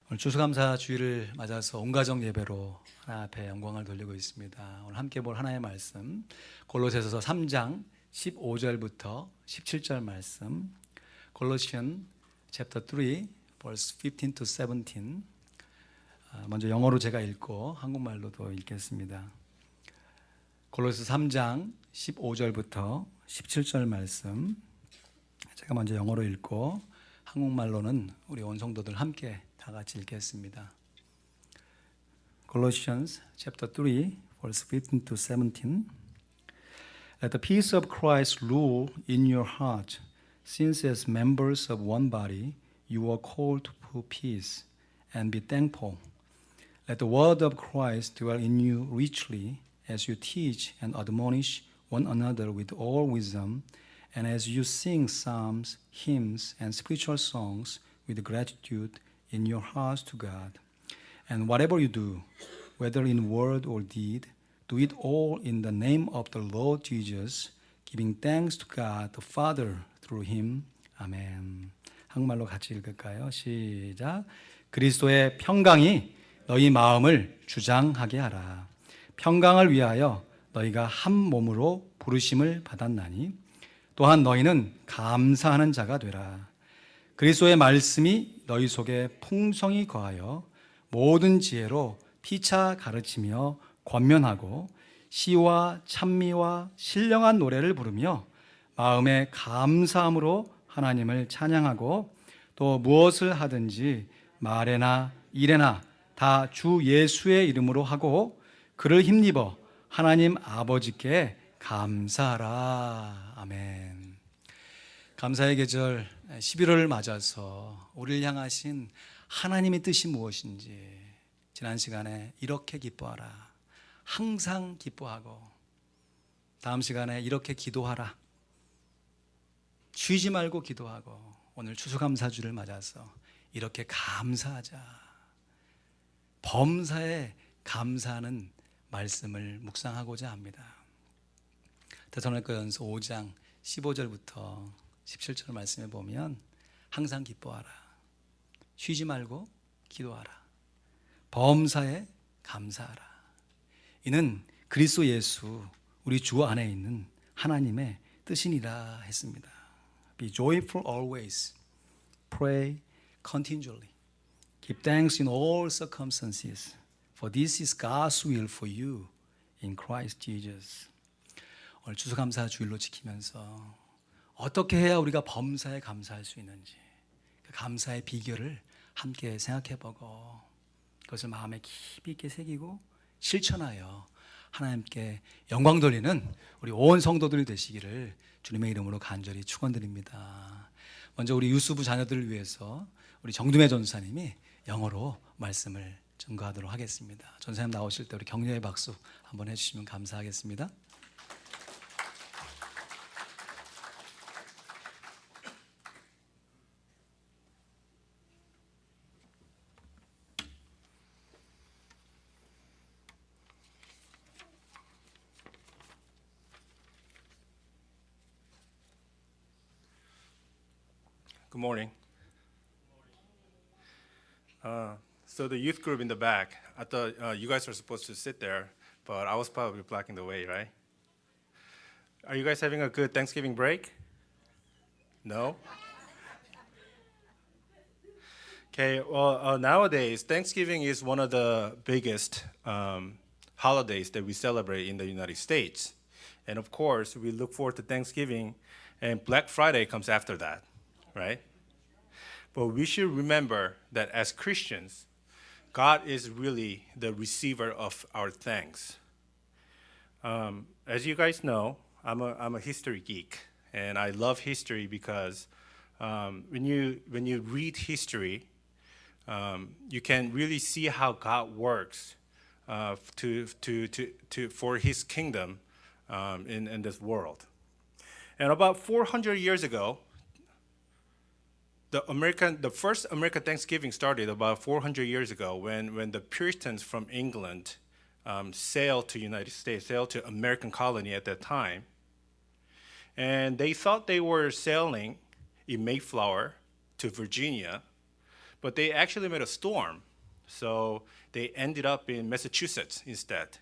오늘 추수감사 주일을 맞아서 온 가정 예배로 하나님 앞에 영광을 돌리고 있습니다. 오늘 함께 볼 하나님의 말씀 골로새서 3장 15절부터 17절 말씀, Colossians chapter 3 verse 15 to 17. 먼저 영어로 제가 읽고 한국말로도 읽겠습니다. 골로새 3장 15절부터 17절 말씀, 제가 먼저 영어로 읽고 한국말로는 우리 온 성도들 함께 다 같이 읽겠습니다. Colossians chapter 3 verse 15 to 17. Let the peace of Christ rule in your heart, since as members of one body you are called to peace, and be thankful. Let the word of Christ dwell in you richly as you teach and admonish one another with all wisdom, and as you sing psalms, hymns, and spiritual songs with gratitude in your hearts to God. And whatever you do, whether in word or deed, do it all in the name of the Lord Jesus, giving thanks to God the Father through Him. 아멘. 한국말로 같이 읽을까요? 시작. 그리스도의 평강이 너희 마음을 주장하게 하라. 평강을 위하여 너희가 한 몸으로 부르심을 받았나니 또한 너희는 감사하는 자가 되라. 그리스도의 말씀이 너희 속에 풍성히 거하여 모든 지혜로 피차 가르치며 권면하고 시와 찬미와 신령한 노래를 부르며 마음에 감사함으로 하나님을 찬양하고 또 무엇을 하든지 말에나 일에나 다 주 예수의 이름으로 하고 그를 힘입어 하나님 아버지께 감사하라. 아멘. 감사의 계절 11월을 맞아서 우리를 향하신 하나님의 뜻이 무엇인지 지난 시간에 이렇게 기뻐하라, 항상 기뻐하고, 다음 시간에 이렇게 기도하라, 쉬지 말고 기도하고, 오늘 추수감사주를 맞아서 이렇게 감사하자, 범사에 감사하는 말씀을 묵상하고자 합니다. 데살로니가전서 5장 15절부터 17절 말씀에 보면 항상 기뻐하라, 쉬지 말고 기도하라, 범사에 감사하라. 이는 그리스도 예수 우리 주 안에 있는 하나님의 뜻이니라 했습니다. Be joyful always, pray continually, give thanks in all circumstances, for this is God's will for you in Christ Jesus. 오늘 추수감사 주일로 지키면서 어떻게 해야 우리가 범사에 감사할 수 있는지, 그 감사의 비결을 함께 생각해보고 그것을 마음에 깊이 있게 새기고 실천하여 하나님께 영광 돌리는 우리 온 성도들이 되시기를 주님의 이름으로 간절히 축원드립니다. 먼저 우리 유수부 자녀들을 위해서 우리 정두매 전사님이 영어로 말씀을 증거하도록 하겠습니다. 전사님 나오실 때 우리 격려의 박수 한번 해주시면 감사하겠습니다. Good morning. So the youth group in the back, I thought you guys were supposed to sit there, but I was probably blocking the way, right? Are you guys having a good Thanksgiving break? No? Okay, well, nowadays, Thanksgiving is one of the biggest holidays that we celebrate in the United States. And of course, we look forward to Thanksgiving, and Black Friday comes after that. Right? But we should remember that as Christians, God is really the receiver of our thanks. As you guys know, I'm a history geek, and I love history because when you read history, you can really see how God works for His kingdom in this world. And about 400 years ago, the first American Thanksgiving started about 400 years ago when the Puritans from England sailed to United States, sailed to American colony at that time. And they thought they were sailing in Mayflower to Virginia, but they actually made a storm. So they ended up in Massachusetts instead.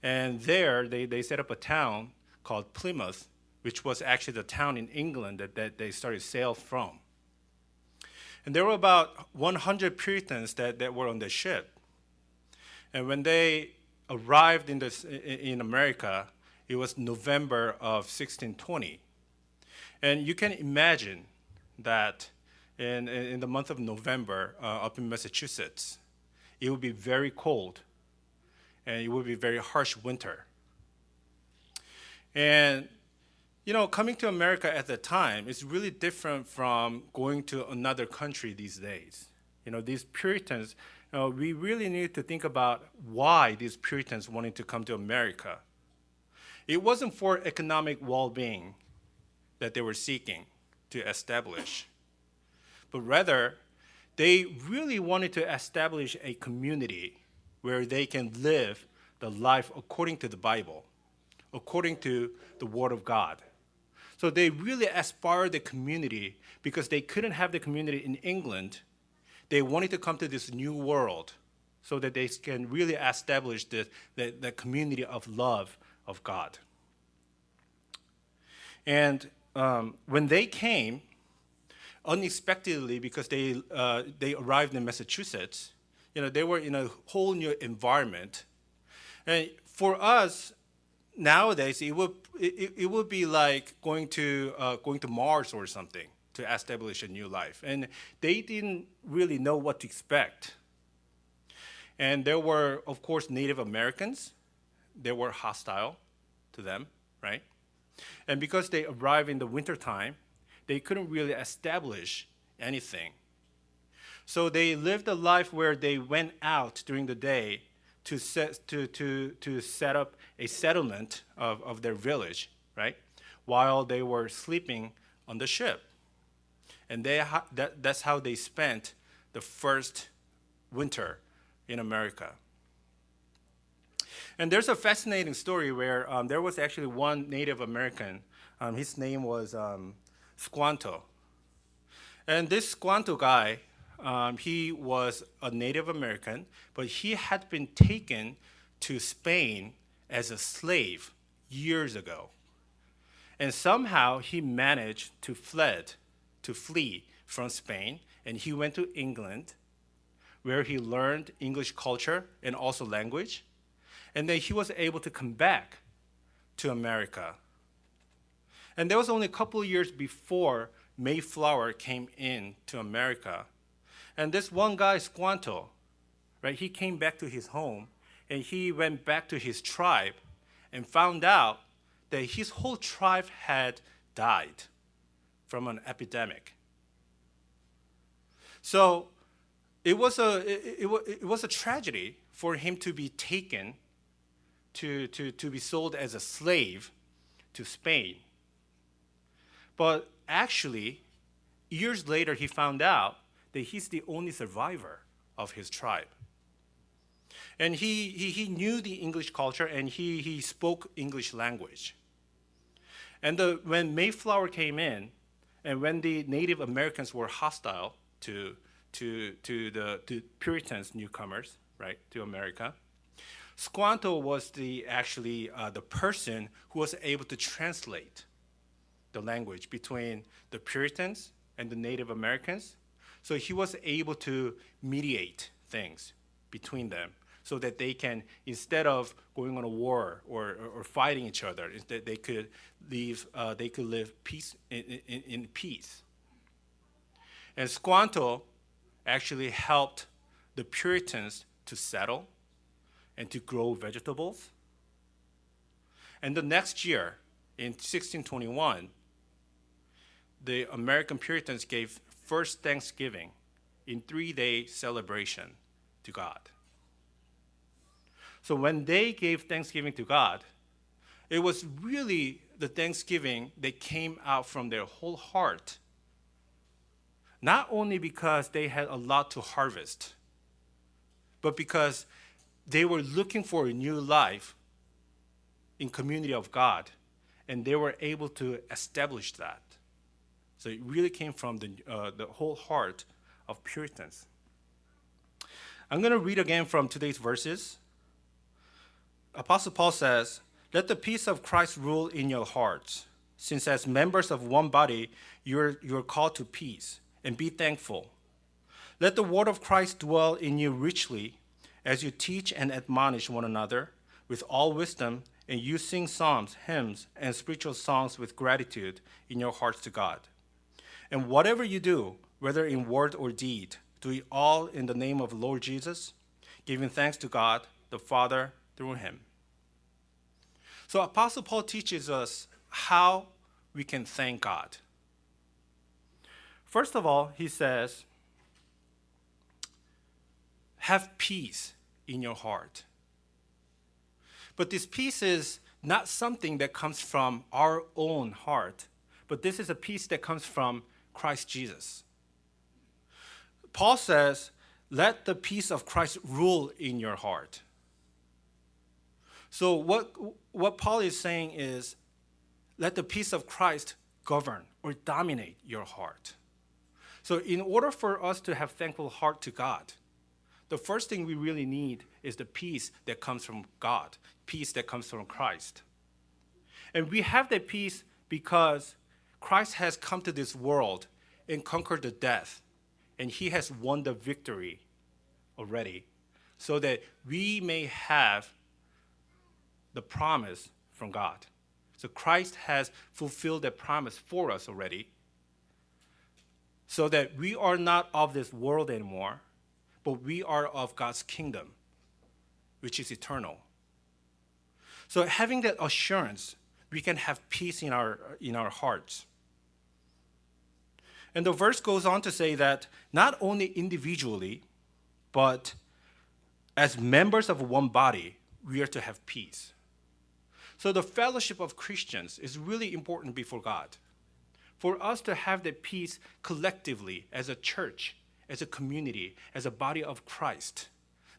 And there they set up a town called Plymouth, which was actually the town in England that they started sail from. And there were about 100 Puritans that were on the ship. And when they arrived in America, it was November of 1620. And you can imagine that in the month of November up in Massachusetts, it would be very cold and it would be very harsh winter. And coming to America at the time is really different from going to another country these days. These Puritans, we really need to think about why these Puritans wanted to come to America. It wasn't for economic well-being that they were seeking to establish, but rather they really wanted to establish a community where they can live the life according to the Bible, according to the Word of God. So they really aspired the community because they couldn't have the community in England. They wanted to come to this new world so that they can really establish the community of love of God. And when they came, unexpectedly, because they arrived in Massachusetts, they were in a whole new environment. And for us, nowadays, it would be like going to Mars or something to establish a new life. And they didn't really know what to expect. And there were, of course, Native Americans. They were hostile to them, right? And because they arrived in the wintertime, they couldn't really establish anything. So they lived a life where they went out during the day to set up a settlement of their village, right? While they were sleeping on the ship. And that's how they spent the first winter in America. And there's a fascinating story where there was actually one Native American. His name was Squanto. And this Squanto guy, he was a Native American, but he had been taken to Spain as a slave years ago. And somehow he managed to flee from Spain, and he went to England, where he learned English culture and also language. And then he was able to come back to America. And that was only a couple of years before Mayflower came in to America. And this one guy, Squanto, right, he came back to his home, and he went back to his tribe and found out that his whole tribe had died from an epidemic. So it was a tragedy for him to be taken to be sold as a slave to Spain. But actually, years later, he found out that he's the only survivor of his tribe. And he knew the English culture, and he spoke English language. And when Mayflower came in, and when the Native Americans were hostile to the Puritans, newcomers, right, to America, Squanto was the person who was able to translate the language between the Puritans and the Native Americans. So he was able to mediate things between them so that they can, instead of going on a war or fighting each other, instead they could live peace in peace. And Squanto actually helped the Puritans to settle and to grow vegetables. And the next year, in 1621, the American Puritans gave first Thanksgiving in 3-day celebration to God. So when they gave Thanksgiving to God, it was really the Thanksgiving that came out from their whole heart. Not only because they had a lot to harvest, but because they were looking for a new life in community of God, and they were able to establish that. So it really came from the whole heart of Puritans. I'm going to read again from today's verses. Apostle Paul says, "Let the peace of Christ rule in your hearts, since as members of one body you're called to peace, and be thankful. Let the word of Christ dwell in you richly, as you teach and admonish one another with all wisdom, and you sing psalms, hymns, and spiritual songs with gratitude in your hearts to God. And whatever you do, whether in word or deed, do it all in the name of the Lord Jesus, giving thanks to God the Father through him." So Apostle Paul teaches us how we can thank God. First of all, he says, have peace in your heart. But this peace is not something that comes from our own heart, but this is a peace that comes from Christ Jesus. Paul says, let the peace of Christ rule in your heart. So what Paul is saying is, let the peace of Christ govern or dominate your heart. So in order for us to have thankful heart to God, the first thing we really need is the peace that comes from God, peace that comes from Christ. And we have that peace because Christ has come to this world and conquered the death, and he has won the victory already, so that we may have the promise from God. So Christ has fulfilled that promise for us already, so that we are not of this world anymore, but we are of God's kingdom, which is eternal. So having that assurance, we can have peace in our hearts. And the verse goes on to say that not only individually, but as members of one body, we are to have peace. So the fellowship of Christians is really important before God. For us to have that peace collectively as a church, as a community, as a body of Christ.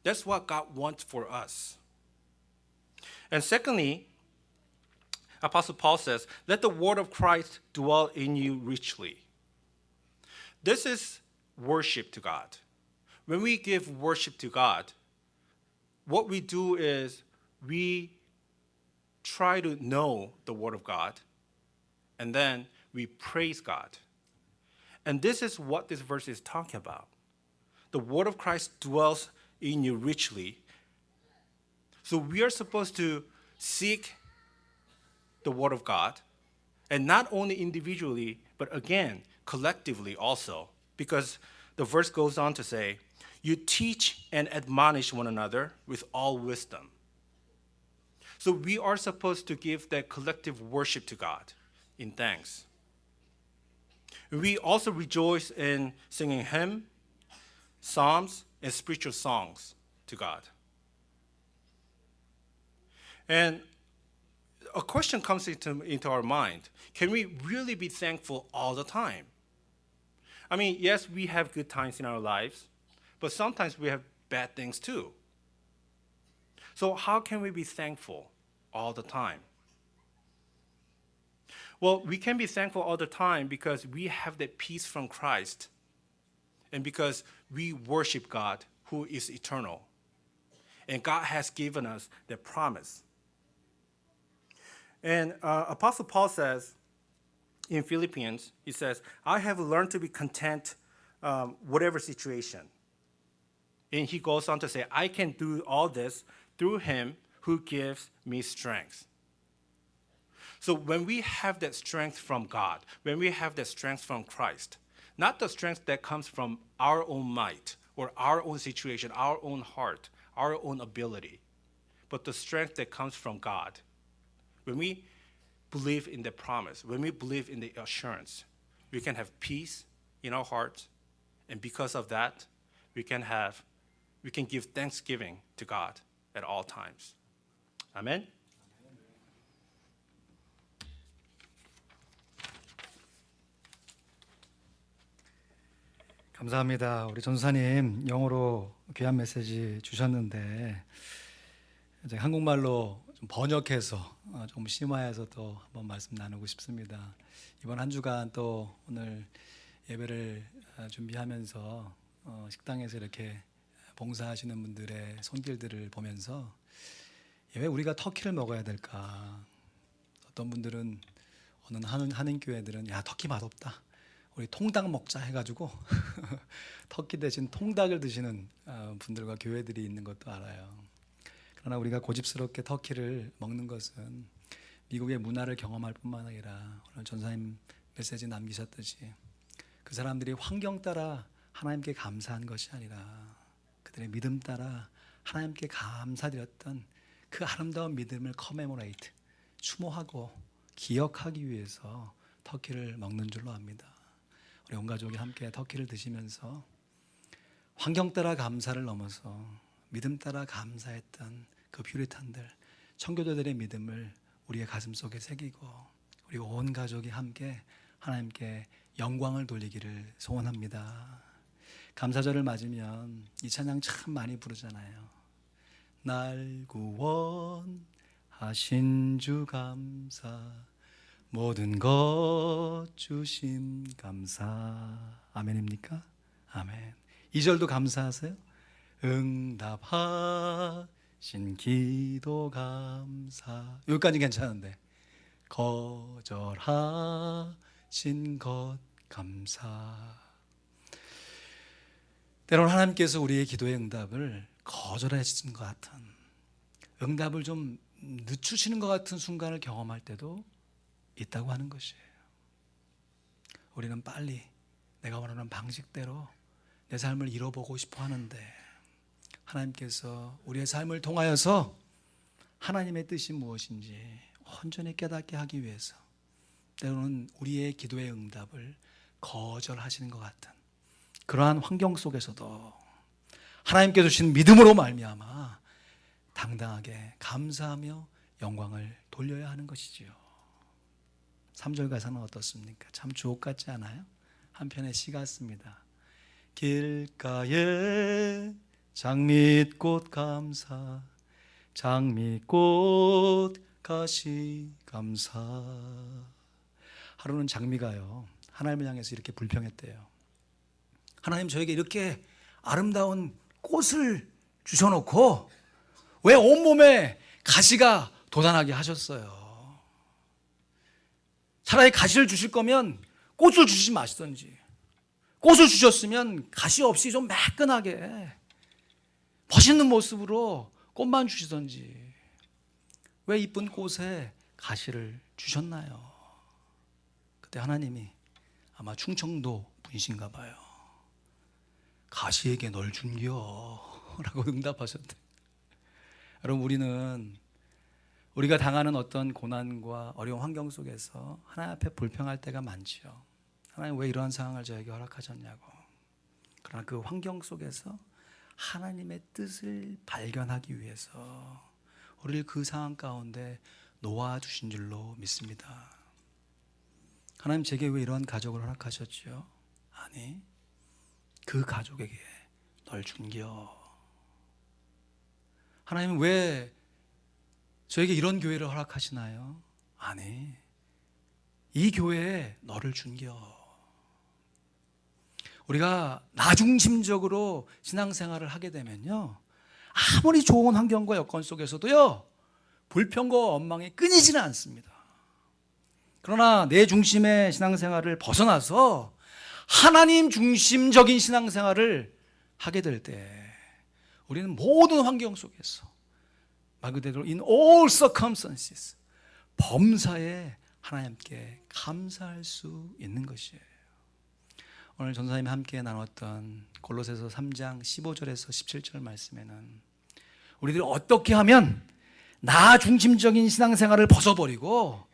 That's what God wants for us. And secondly, Apostle Paul says, let the word of Christ dwell in you richly. This is worship to God. When we give worship to God, what we do is we try to know the word of God, and then we praise God. And this is what this verse is talking about. The word of Christ dwells in you richly. So we are supposed to seek the word of God, and not only individually, but again, collectively also, because the verse goes on to say, you teach and admonish one another with all wisdom. So we are supposed to give that collective worship to God in thanks. We also rejoice in singing hymns, psalms, and spiritual songs to God. And a question comes into our mind. Can we really be thankful all the time? I mean, yes, we have good times in our lives, but sometimes we have bad things too. So how can we be thankful all the time? Well, we can be thankful all the time because we have that peace from Christ, and because we worship God who is eternal. And God has given us the promise. And Apostle Paul says in Philippians, he says, I have learned to be content whatever situation. And he goes on to say, I can do all this through him who gives me strength. So when we have that strength from God, when we have that strength from Christ, not the strength that comes from our own might or our own situation, our own heart, our own ability, but the strength that comes from God. When we believe in the promise, when we believe in the assurance, we can have peace in our hearts, and because of that, we can give thanksgiving to God at all times. Amen? 감사합니다. 우리 전사님 영어로 귀한 메시지 주셨는데 이제 한국말로 좀 번역해서 좀 심화해서 또 한번 말씀 나누고 싶습니다. 이번 한 주간 또 오늘 예배를 준비하면서 식당에서 이렇게 봉사하시는 분들의 손길들을 보면서 왜 우리가 터키를 먹어야 될까? 어떤 분들은 어느 한인 교회들은 야 터키 맛없다. 우리 통닭 먹자 해가지고 터키 대신 통닭을 드시는 분들과 교회들이 있는 것도 알아요. 그러나 우리가 고집스럽게 터키를 먹는 것은 미국의 문화를 경험할 뿐만 아니라 오늘 전사님 메시지 남기셨듯이 그 사람들이 환경 따라 하나님께 감사한 것이 아니라 그들의 믿음 따라 하나님께 감사드렸던 그 아름다운 믿음을 커메모레이트, 추모하고 기억하기 위해서 터키를 먹는 줄로 압니다. 우리 온 가족이 함께 터키를 드시면서 환경 따라 감사를 넘어서 믿음 따라 감사했던 그 퓨리탄들, 청교도들의 믿음을 우리의 가슴 속에 새기고 우리 온 가족이 함께 하나님께 영광을 돌리기를 소원합니다. 감사절을 맞으면 이 찬양 참 많이 부르잖아요. 날 구원하신 주 감사, 모든 것 주심 감사. 아멘입니까? 아멘. 2절도 감사하세요. 응답하신 기도 감사. 여기까지 괜찮은데 거절하신 것 감사. 때로는 하나님께서 우리의 기도의 응답을 거절하시는 것 같은, 응답을 좀 늦추시는 것 같은 순간을 경험할 때도 있다고 하는 것이에요. 우리는 빨리 내가 원하는 방식대로 내 삶을 이뤄보고 싶어 하는데 하나님께서 우리의 삶을 통하여서 하나님의 뜻이 무엇인지 온전히 깨닫게 하기 위해서 때로는 우리의 기도의 응답을 거절하시는 것 같은 그러한 환경 속에서도 하나님께서 주신 믿음으로 말미암아 당당하게 감사하며 영광을 돌려야 하는 것이지요. 3절 가사는 어떻습니까? 참 주옥 같지 않아요? 한편의 시 같습니다. 길가에 장밋꽃 감사, 장밋꽃 가시 감사. 하루는 장미가요 하나님을 향해서 이렇게 불평했대요. 하나님, 저에게 이렇게 아름다운 꽃을 주셔놓고 왜 온몸에 가시가 돋아나게 하셨어요? 차라리 가시를 주실 거면 꽃을 주시지 마시던지, 꽃을 주셨으면 가시 없이 좀 매끈하게 멋있는 모습으로 꽃만 주시던지 왜 이쁜 꽃에 가시를 주셨나요? 그때 하나님이 아마 충청도 분이신가 봐요. 가시에게 널 준겨 라고 응답하셨대. 여러분, 우리가 당하는 어떤 고난과 어려운 환경 속에서 하나님 앞에 불평할 때가 많지요. 하나님, 왜 이러한 상황을 저에게 허락하셨냐고. 그러나 그 환경 속에서 하나님의 뜻을 발견하기 위해서 우리를 그 상황 가운데 놓아주신 줄로 믿습니다. 하나님, 제게 왜 이러한 가족을 허락하셨지요? 아니, 그 가족에게 널 준겨. 하나님은 왜 저에게 이런 교회를 허락하시나요? 아니, 이 교회에 너를 준겨. 우리가 나중심적으로 신앙생활을 하게 되면요, 아무리 좋은 환경과 여건 속에서도요 불평과 원망이 끊이지는 않습니다. 그러나 내 중심의 신앙생활을 벗어나서 하나님 중심적인 신앙생활을 하게 될 때 우리는 모든 환경 속에서 말 그대로 in all circumstances 범사에 하나님께 감사할 수 있는 것이에요. 오늘 전사님이 함께 나눴던 골로새서 3장 15절에서 17절 말씀에는 우리들이 어떻게 하면 나 중심적인 신앙생활을 벗어버리고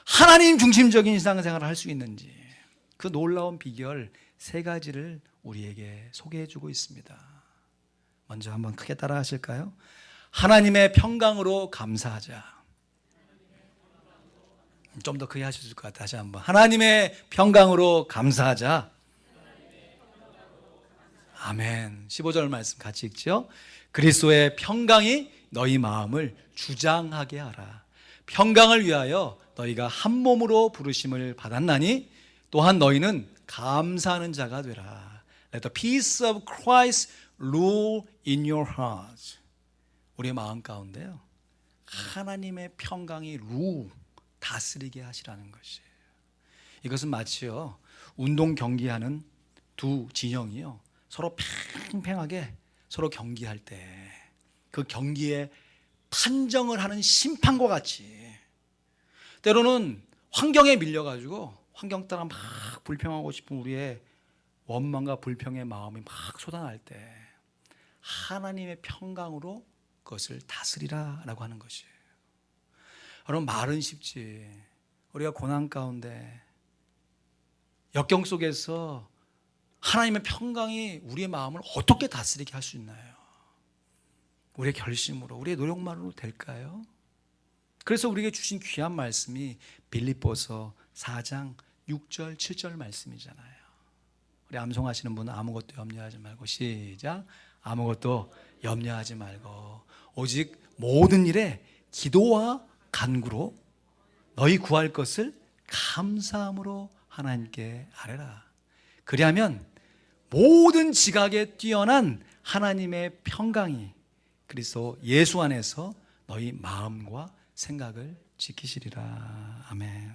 하나님 중심적인 신앙생활을 할 수 있는지 그 놀라운 비결 3가지를 우리에게 소개해주고 있습니다. 먼저 한번 크게 따라 하실까요? 하나님의 평강으로 감사하자. 좀 더 크게 하실 것 같아요. 다시 한번. 하나님의 평강으로 감사하자. 아멘. 15절 말씀 같이 읽죠. 그리스도의 평강이 너희 마음을 주장하게 하라. 평강을 위하여 너희가 한 몸으로 부르심을 받았나니 또한 너희는 감사하는 자가 되라. Let the peace of Christ rule in your heart. 우리의 마음 가운데요, 하나님의 평강이 다스리게 하시라는 것이에요. 이것은 마치요, 운동 경기하는 두 진영이요, 서로 팽팽하게 서로 경기할 때 그 경기에 판정을 하는 심판과 같이, 때로는 환경에 밀려가지고 환경 따라 막 불평하고 싶은 우리의 원망과 불평의 마음이 막 쏟아날 때 하나님의 평강으로 그것을 다스리라 라고 하는 것이에요. 여러분, 말은 쉽지, 우리가 고난 가운데 역경 속에서 하나님의 평강이 우리의 마음을 어떻게 다스리게 할 수 있나요? 우리의 결심으로, 우리의 노력만으로 될까요? 그래서 우리에게 주신 귀한 말씀이 빌립보서 4장 6절 7절 말씀이잖아요. 우리 암송하시는 분은 아무것도 염려하지 말고, 시작, 아무것도 염려하지 말고 오직 모든 일에 기도와 간구로 너희 구할 것을 감사함으로 하나님께 아뢰라. 그리하면 모든 지각에 뛰어난 하나님의 평강이 그리스도 예수 안에서 너희 마음과 생각을 지키시리라. 아멘.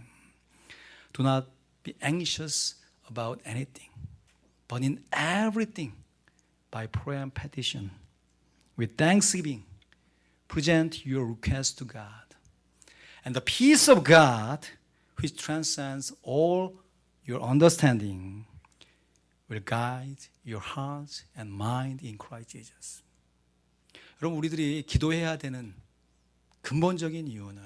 Do not be anxious about anything, but in everything by prayer and petition with thanksgiving present your request to God. And the peace of God, which transcends all your understanding, will guide your heart and mind in Christ Jesus. 여러분, 우리들이 기도해야 되는 근본적인 이유는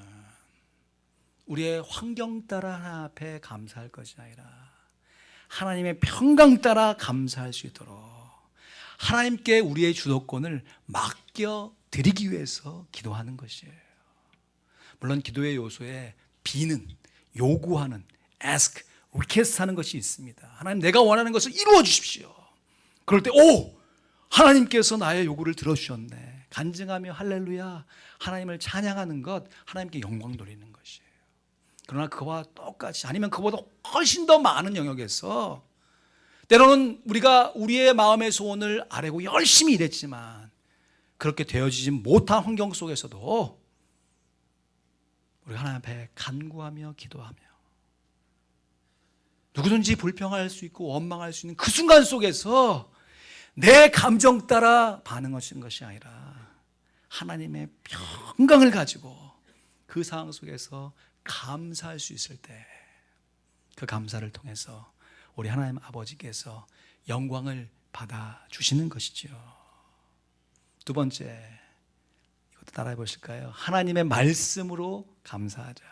우리의 환경 따라 하나님 앞에 감사할 것이 아니라 하나님의 평강 따라 감사할 수 있도록 하나님께 우리의 주도권을 맡겨 드리기 위해서 기도하는 것이에요. 물론 기도의 요소에 비는, 요구하는, ask, request 하는 것이 있습니다. 하나님, 내가 원하는 것을 이루어 주십시오. 그럴 때 하나님께서 나의 요구를 들어주셨네, 간증하며 할렐루야 하나님을 찬양하는 것, 하나님께 영광 돌리는 것이에요. 그러나 그와 똑같이, 아니면 그보다 훨씬 더 많은 영역에서 때로는 우리가 우리의 마음의 소원을 아뢰고 열심히 일했지만 그렇게 되어지지 못한 환경 속에서도 우리가 하나님 앞에 간구하며 기도하며 누구든지 불평할 수 있고 원망할 수 있는 그 순간 속에서 내 감정 따라 반응하시는 것이 아니라 하나님의 평강을 가지고 그 상황 속에서 감사할 수 있을 때 그 감사를 통해서 우리 하나님 아버지께서 영광을 받아 주시는 것이죠. 두 번째, 이것도 따라해 보실까요? 하나님의 말씀으로 감사하자.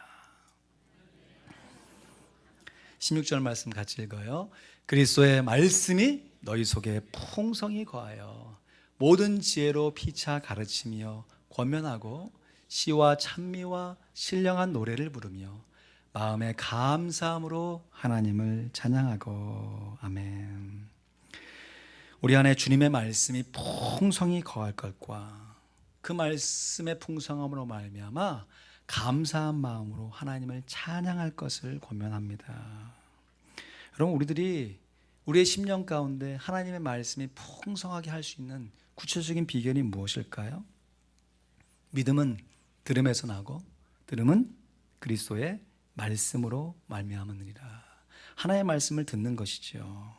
16절 말씀 같이 읽어요. 그리스도의 말씀이 너희 속에 풍성히 거하여 모든 지혜로 피차 가르치며 권면하고 시와 찬미와 신령한 노래를 부르며 마음의 감사함으로 하나님을 찬양하고. 아멘. 우리 안에 주님의 말씀이 풍성히 거할 것과 그 말씀의 풍성함으로 말미암아 감사한 마음으로 하나님을 찬양할 것을 권면합니다. 여러분, 우리들이 우리의 심령 가운데 하나님의 말씀이 풍성하게 할 수 있는 구체적인 비결이 무엇일까요? 믿음은 들음에서 나고 들음은 그리스도의 말씀으로 말미암으니라. 하나님의 말씀을 듣는 것이죠.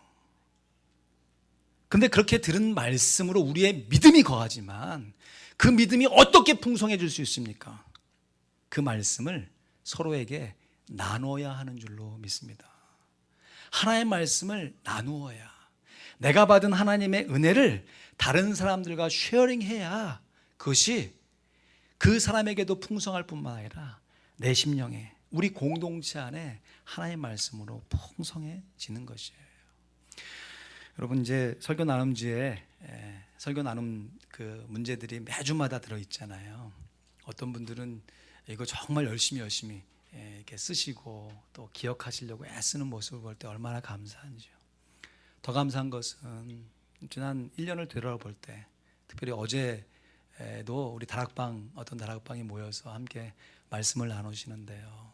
근데 그렇게 들은 말씀으로 우리의 믿음이 거하지만 그 믿음이 어떻게 풍성해질 수 있습니까? 그 말씀을 서로에게 나눠야 하는 줄로 믿습니다. 하나님의 말씀을 나누어야, 내가 받은 하나님의 은혜를 다른 사람들과 쉐어링해야 그것이 그 사람에게도 풍성할 뿐만 아니라 내 심령에, 우리 공동체 안에 하나님의 말씀으로 풍성해지는 것이에요. 여러분, 이제 설교 나눔지에 설교 나눔 그 문제들이 매주마다 들어있잖아요. 어떤 분들은 이거 정말 열심히 이렇게 쓰시고 또 기억하시려고 애쓰는 모습을 볼 때 얼마나 감사한지요. 더 감사한 것은 지난 1년을 되돌아볼 때, 특별히 어제도 우리 어떤 다락방이 모여서 함께 말씀을 나누시는데요.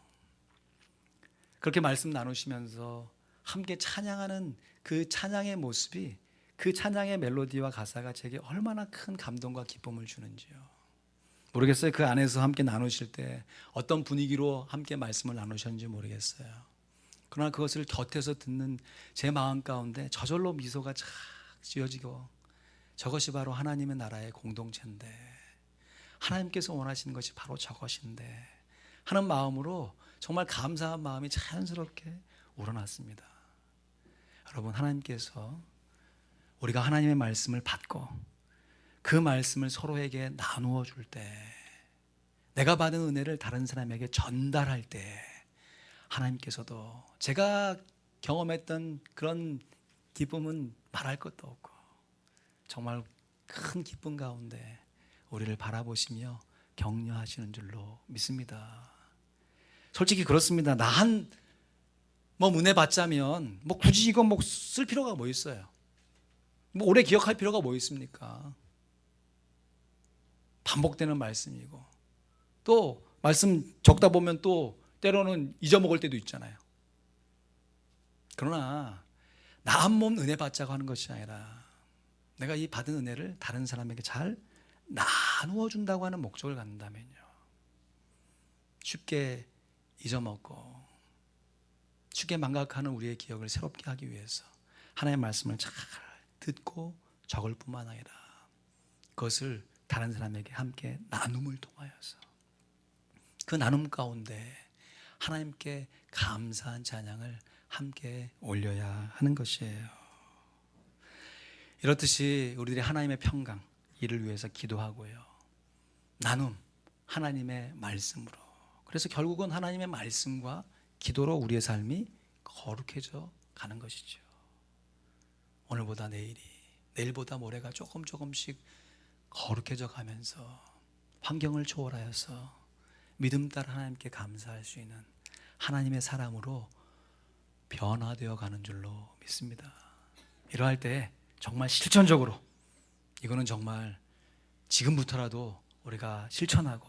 그렇게 말씀 나누시면서 함께 찬양하는 그 찬양의 모습이 그 찬양의 멜로디와 가사가 제게 얼마나 큰 감동과 기쁨을 주는지요. 모르겠어요. 그 안에서 함께 나누실 때 어떤 분위기로 함께 말씀을 나누셨는지 모르겠어요. 그러나 그것을 곁에서 듣는 제 마음 가운데 저절로 미소가 착 지어지고, 저것이 바로 하나님의 나라의 공동체인데, 하나님께서 원하시는 것이 바로 저것인데 하는 마음으로 정말 감사한 마음이 자연스럽게 우러났습니다. 여러분, 하나님께서 우리가 하나님의 말씀을 받고 그 말씀을 서로에게 나누어 줄 때, 내가 받은 은혜를 다른 사람에게 전달할 때, 하나님께서도 제가 경험했던 그런 기쁨은 말할 것도 없고 정말 큰 기쁨 가운데 우리를 바라보시며 격려하시는 줄로 믿습니다. 솔직히 그렇습니다. 은혜 받자면 굳이 이거 쓸 필요가 뭐 있어요? 오래 기억할 필요가 뭐 있습니까? 반복되는 말씀이고, 또 말씀 적다 보면 또 때로는 잊어먹을 때도 있잖아요. 그러나 나 한 몸 은혜 받자고 하는 것이 아니라 내가 이 받은 은혜를 다른 사람에게 잘 나누어 준다고 하는 목적을 갖는다면요, 쉽게 잊어먹고 쉽게 망각하는 우리의 기억을 새롭게 하기 위해서 하나님의 말씀을 잘 듣고 적을 뿐만 아니라 그것을 다른 사람에게 함께 나눔을 통하여서 그 나눔 가운데 하나님께 감사한 찬양을 함께 올려야 하는 것이에요. 이렇듯이 우리들이 하나님의 평강, 이를 위해서 기도하고요, 나눔, 하나님의 말씀으로, 그래서 결국은 하나님의 말씀과 기도로 우리의 삶이 거룩해져 가는 것이죠. 오늘보다 내일이, 내일보다 모레가 조금씩 거룩해져 가면서 환경을 초월하여서 믿음 따라 하나님께 감사할 수 있는 하나님의 사람으로 변화되어 가는 줄로 믿습니다. 이러할 때 정말 실천적으로, 이거는 정말 지금부터라도 우리가 실천하고,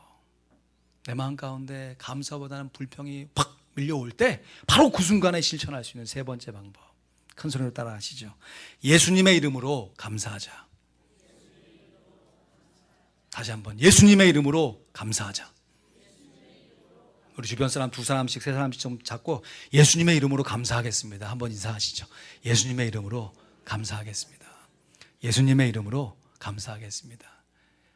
내 마음 가운데 감사보다는 불평이 확 밀려올 때 바로 그 순간에 실천할 수 있는 세 번째 방법, 큰 소리로 따라 하시죠. 예수님의 이름으로 감사하자. 다시 한번, 예수님의 이름으로 감사하자. 우리 주변 사람 두 사람씩 세 사람씩 좀 잡고 예수님의 이름으로 감사하겠습니다. 한번 인사하시죠. 예수님의 이름으로 감사하겠습니다. 예수님의 이름으로 감사하겠습니다.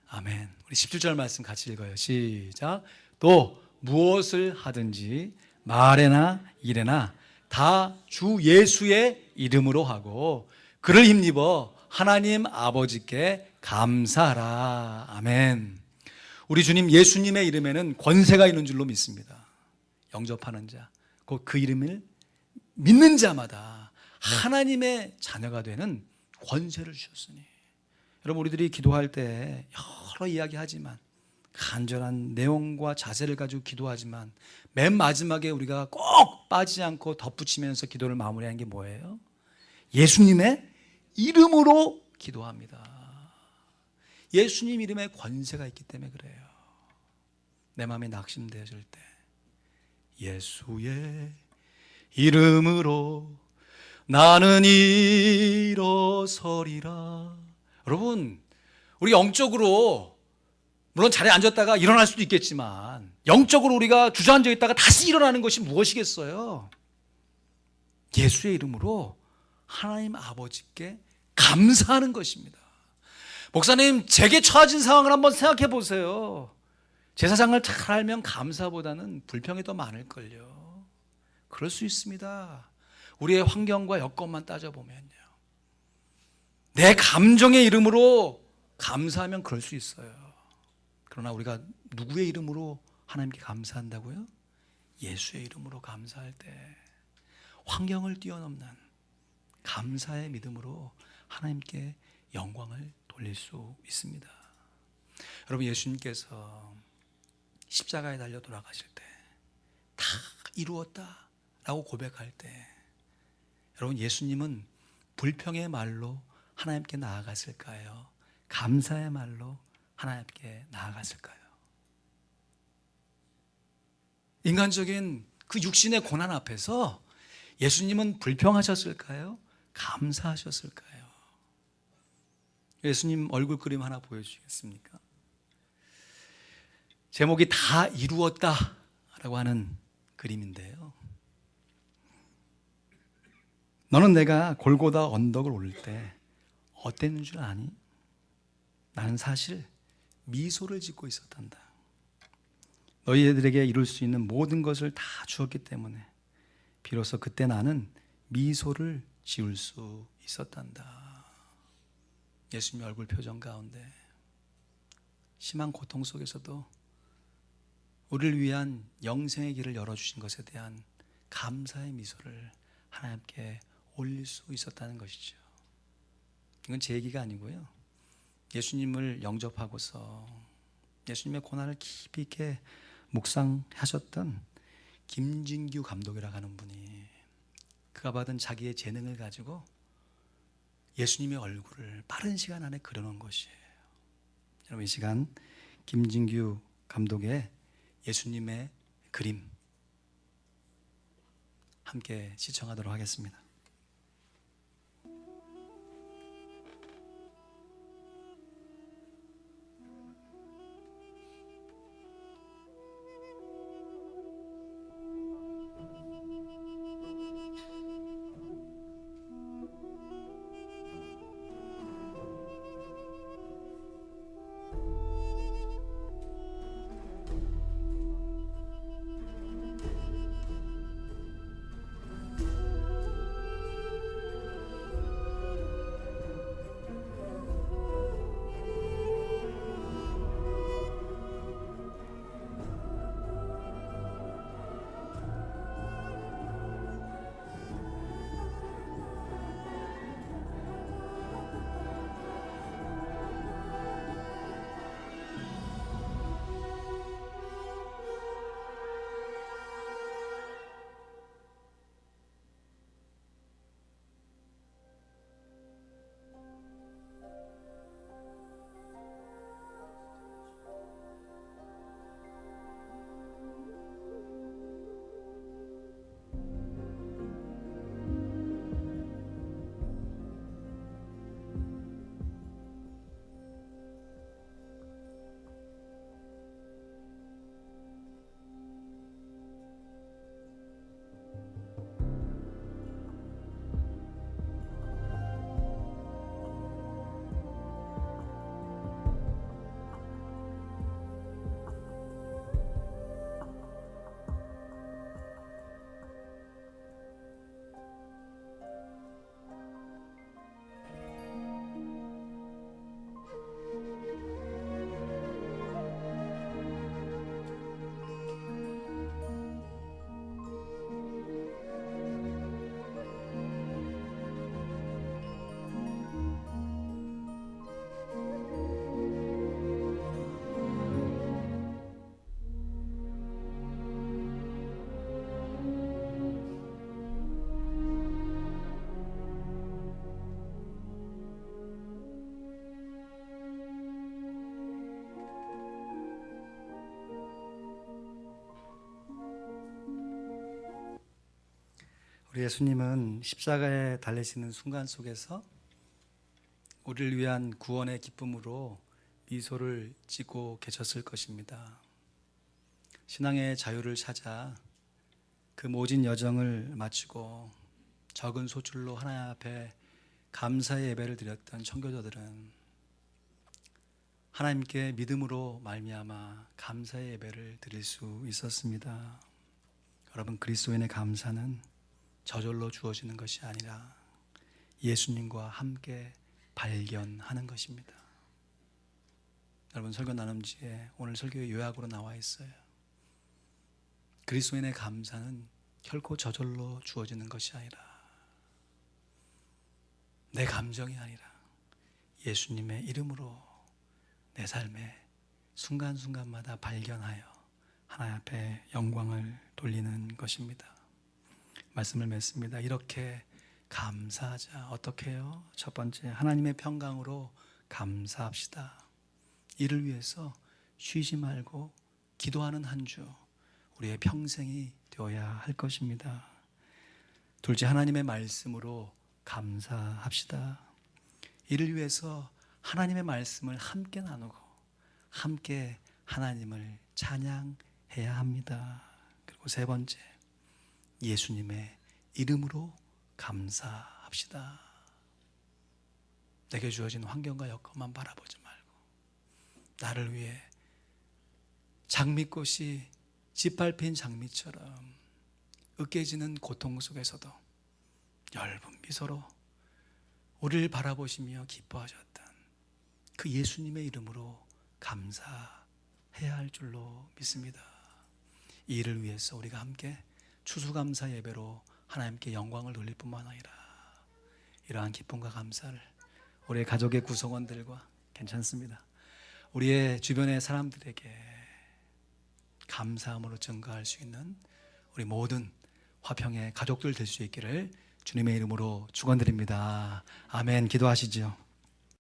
아멘. 우리 17절 말씀 같이 읽어요. 시작. 또 무엇을 하든지 말에나 일에나 다 주 예수의 이름으로 하고 그를 힘입어 하나님 아버지께 감사하라. 아멘. 우리 주님 예수님의 이름에는 권세가 있는 줄로 믿습니다. 영접하는 자, 곧 그 이름을 믿는 자마다 하나님의 자녀가 되는 권세를 주셨으니, 여러분, 우리들이 기도할 때 여러 이야기하지만, 간절한 내용과 자세를 가지고 기도하지만, 맨 마지막에 우리가 꼭 빠지지 않고 덧붙이면서 기도를 마무리하는 게 뭐예요? 예수님의 이름으로 기도합니다. 예수님 이름에 권세가 있기 때문에 그래요. 내 마음이 낙심되어질 때 예수의 이름으로 나는 일어서리라. 여러분, 우리 영적으로 물론 자리에 앉았다가 일어날 수도 있겠지만, 영적으로 우리가 주저앉아 있다가 다시 일어나는 것이 무엇이겠어요? 예수의 이름으로 하나님 아버지께 감사하는 것입니다. 목사님, 제게 처해진 상황을 한번 생각해 보세요. 제사장을 잘 알면 감사보다는 불평이 더 많을걸요. 그럴 수 있습니다. 우리의 환경과 여건만 따져보면요, 내 감정의 이름으로 감사하면 그럴 수 있어요. 그러나 우리가 누구의 이름으로 하나님께 감사한다고요? 예수의 이름으로 감사할 때 환경을 뛰어넘는 감사의 믿음으로 하나님께 영광을 돌릴 수 있습니다. 여러분, 예수님께서 십자가에 달려 돌아가실 때 다 이루었다 라고 고백할 때, 여러분, 예수님은 불평의 말로 하나님께 나아갔을까요? 감사의 말로 하나님께 나아갔을까요? 인간적인 그 육신의 고난 앞에서 예수님은 불평하셨을까요? 감사하셨을까요? 예수님 얼굴 그림 하나 보여주시겠습니까? 제목이 다 이루었다라고 하는 그림인데요. 너는 내가 골고다 언덕을 오를 때 어땠는 줄 아니? 나는 사실 미소를 짓고 있었단다. 너희들에게 이룰 수 있는 모든 것을 다 주었기 때문에 비로소 그때 나는 미소를 지을 수 있었단다. 예수님의 얼굴 표정 가운데 심한 고통 속에서도 우리를 위한 영생의 길을 열어주신 것에 대한 감사의 미소를 하나님께 올릴 수 있었다는 것이죠. 이건 제 얘기가 아니고요. 예수님을 영접하고서 예수님의 고난을 깊이 있게 묵상하셨던 김진규 감독이라고 하는 분이 그가 받은 자기의 재능을 가지고 예수님의 얼굴을 빠른 시간 안에 그려놓은 것이에요. 여러분, 이 시간 김진규 감독의 예수님의 그림 함께 시청하도록 하겠습니다. 우리 예수님은 십자가에 달리시는 순간 속에서 우리를 위한 구원의 기쁨으로 미소를 짓고 계셨을 것입니다. 신앙의 자유를 찾아 그 모진 여정을 마치고 적은 소출로 하나님 앞에 감사의 예배를 드렸던 청교도들은 하나님께 믿음으로 말미암아 감사의 예배를 드릴 수 있었습니다. 여러분, 그리스도인의 감사는 저절로 주어지는 것이 아니라 예수님과 함께 발견하는 것입니다. 여러분, 설교 나눔지에 오늘 설교의 요약으로 나와 있어요. 그리스도인의 감사는 결코 저절로 주어지는 것이 아니라 내 감정이 아니라 예수님의 이름으로 내 삶의 순간순간마다 발견하여 하나님 앞에 영광을 돌리는 것입니다. 말씀을 맺습니다. 이렇게 감사하자. 어떻게 해요? 첫 번째, 하나님의 평강으로 감사합시다. 이를 위해서 쉬지 말고 기도하는 한 주, 우리의 평생이 되어야 할 것입니다. 둘째, 하나님의 말씀으로 감사합시다. 이를 위해서 하나님의 말씀을 함께 나누고 함께 하나님을 찬양해야 합니다. 그리고 세 번째, 예수님의 이름으로 감사합시다. 내게 주어진 환경과 여건만 바라보지 말고 나를 위해 장미꽃이 짓밟힌 장미처럼 으깨지는 고통 속에서도 엷은 미소로 우리를 바라보시며 기뻐하셨던 그 예수님의 이름으로 감사해야 할 줄로 믿습니다. 이 일을 위해서 우리가 함께 추수감사 예배로 하나님께 영광을 돌릴 뿐만 아니라 이러한 기쁨과 감사를 우리의 가족의 구성원들과 괜찮습니다. 우리의 주변의 사람들에게 감사함으로 증거할 수 있는 우리 모든 화평의 가족들 될 수 있기를 주님의 이름으로 축원드립니다. 아멘. 기도하시죠.